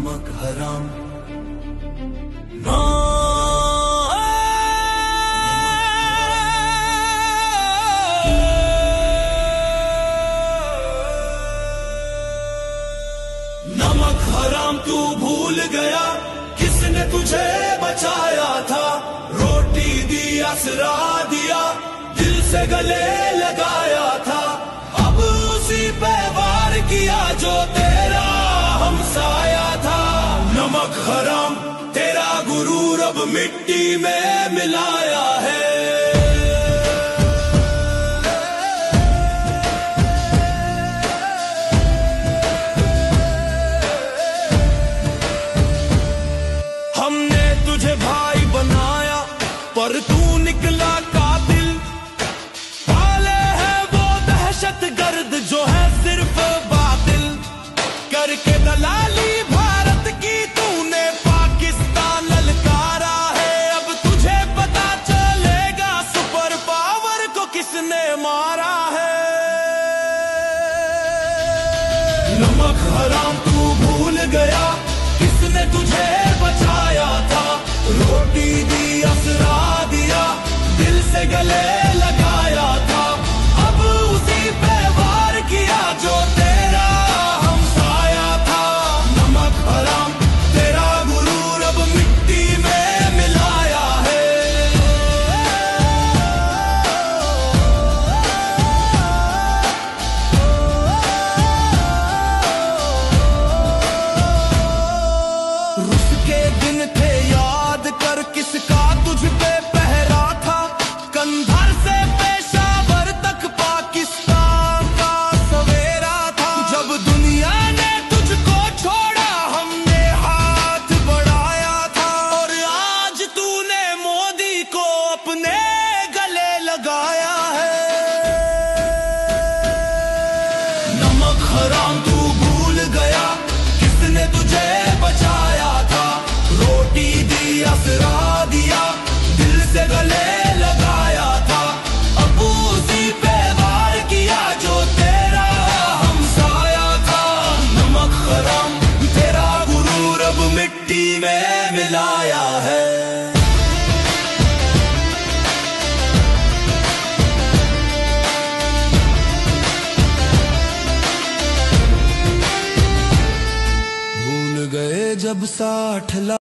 नमक हराम। नमक हराम तू भूल गया किसने तुझे बचाया था। रोटी दी असरा दिया दिल से गले लगाया था। अब उसी पे वार किया जो तेरा हमसाया था। नमक हराम तेरा गुरूर अब मिट्टी में मिलाया है। हमने तुझे भाई बनाया पर तू निकला कातिल। पाले है वो दहशत गर्द जो है सिर्फ बातिल। करके दलाली भारत की तूने पाकिस्तान ललकारा है। अब तुझे पता चलेगा सुपर पावर को किसने मारा है। नमक हराम तू भूल गया किसने तुझे बचाया था। रोटी दी असरा दिया दिल से गले लगाया था। अब उसी पे वार किया जो तेरा हमसाया था। नमक हराम तेरा गुरूर अब मिट्टी में मिलाया है। रुस के दिन थे याद कर किसका तुझ पे पहरा था। कंधार से पेशावर तक पाकिस्तान का सवेरा था। जब दुनिया ने तुझको छोड़ा हमने हाथ बढ़ाया था। और आज तूने मोदी को अपने गले लगाया है। नमक हराम तू भूल गया किसने तुझे बचाया था। रोटी दी असरा दिया दिल से गले लगाया था। अब उसी पे वार किया जो तेरा हमसाया था। नमक हराम तेरा गुरूर अब मिट्टी में मिलाया है। भूल गए जब 60 लाख